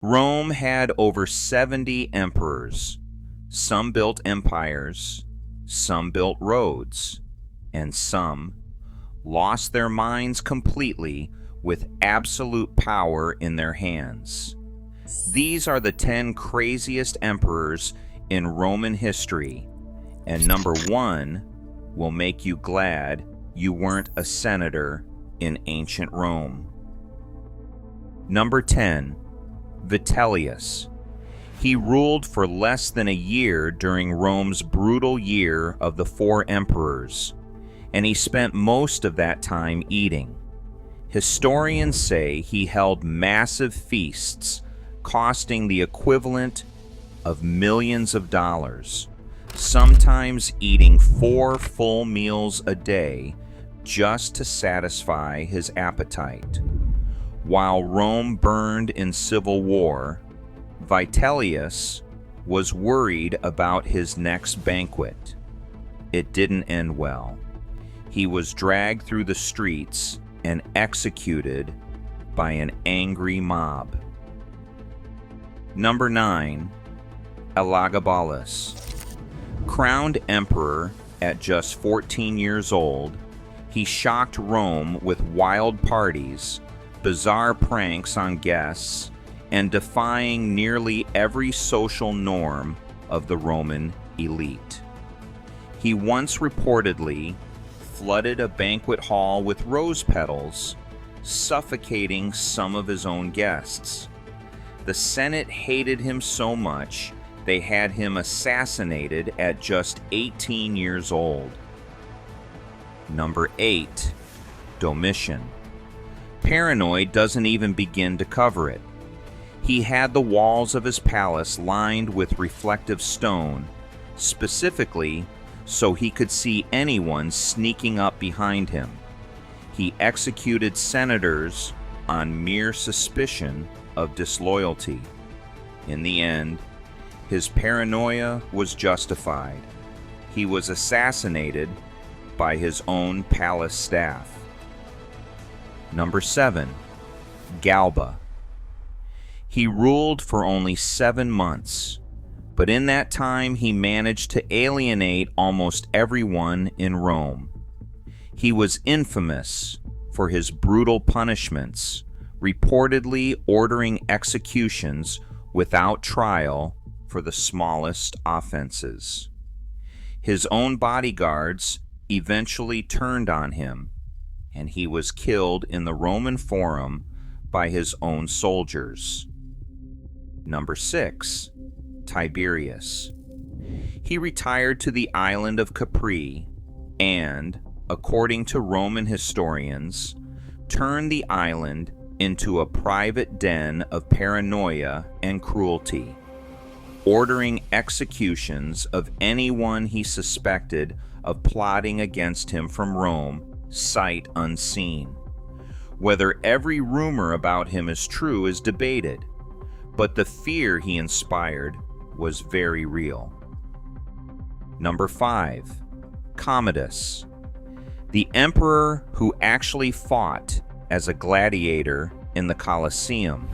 Rome had over 70 emperors. Some built empires, some built roads, and some lost their minds completely with absolute power in their hands. These are the 10 craziest emperors in Roman history, and number 1 will make you glad you weren't a senator in ancient Rome. Number 10, Vitellius. He ruled for less than a year during Rome's brutal year of the 4 emperors, and he spent most of that time eating. Historians say he held massive feasts costing the equivalent of millions of dollars, sometimes eating 4 full meals a day just to satisfy his appetite. While Rome burned in civil war, Vitellius was worried about his next banquet. It didn't end well. He was dragged through the streets and executed by an angry mob. Number 9, Elagabalus. Crowned emperor at just 14 years old, he shocked Rome with wild parties, bizarre pranks on guests, and defying nearly every social norm of the Roman elite. He once reportedly flooded a banquet hall with rose petals, suffocating some of his own guests. The Senate hated him so much they had him assassinated at just 18 years old. Number 8, Domitian. Paranoid doesn't even begin to cover it. He had the walls of his palace lined with reflective stone, specifically so he could see anyone sneaking up behind him. He executed senators on mere suspicion of disloyalty. In the end, his paranoia was justified. He was assassinated by his own palace staff. Number 7, Galba. He ruled for only 7 months, but in that time he managed to alienate almost everyone in Rome. He was infamous for his brutal punishments, reportedly ordering executions without trial for the smallest offenses. His own bodyguards eventually turned on him, and he was killed in the Roman Forum by his own soldiers. Number 6, Tiberius. He retired to the island of Capri and, according to Roman historians, turned the island into a private den of paranoia and cruelty, ordering executions of anyone he suspected of plotting against him from Rome, sight unseen. Whether every rumor about him is true is debated, but the fear he inspired was very real. Number 5, Commodus. The emperor who actually fought as a gladiator in the Colosseum,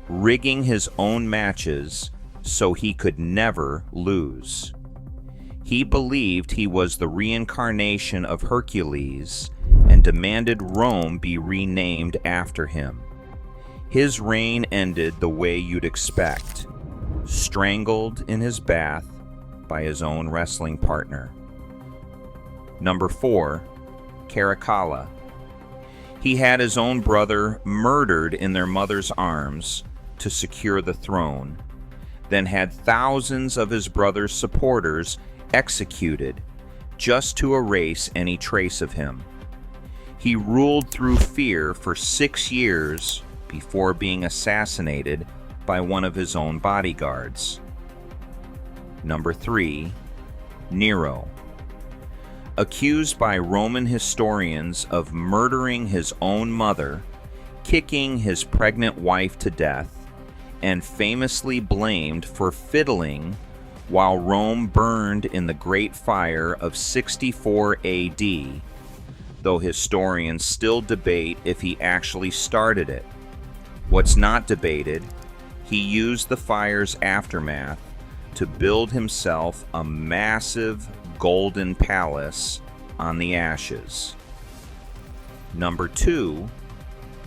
rigging his own matches so he could never lose. He believed he was the reincarnation of Hercules and demanded Rome be renamed after him. His reign ended the way you'd expect, strangled in his bath by his own wrestling partner. Number 4, Caligula. He had his own brother murdered in their mother's arms to secure the throne, then had thousands of his brother's supporters executed just to erase any trace of him. He ruled through fear for 6 years before being assassinated by one of his own bodyguards. Number 3, Nero. Accused by Roman historians of murdering his own mother, kicking his pregnant wife to death, and famously blamed for fiddling while Rome burned in the Great Fire of 64 AD, though historians still debate if he actually started it. What's not debated, He used the fire's aftermath to build himself a massive golden palace on the ashes. Number 2,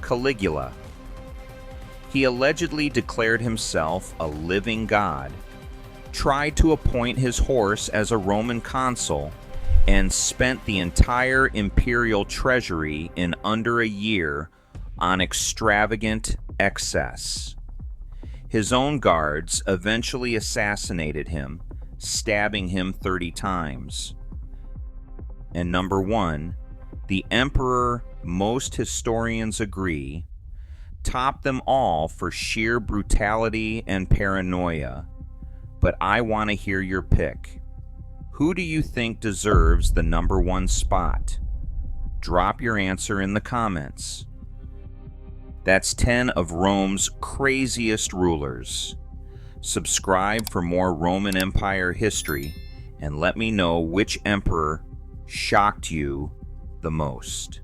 Caligula. He allegedly declared himself a living god, tried to appoint his horse as a Roman consul, and spent the entire imperial treasury in under a year on extravagant excess. His own guards eventually assassinated him, stabbing him 30 times. And number 1, the emperor most historians agree topped them all for sheer brutality and paranoia. But I want to hear your pick. Who do you think deserves the number 1 spot? Drop your answer in the comments. That's 10 of Rome's craziest rulers. Subscribe for more Roman Empire history and let me know which emperor shocked you the most.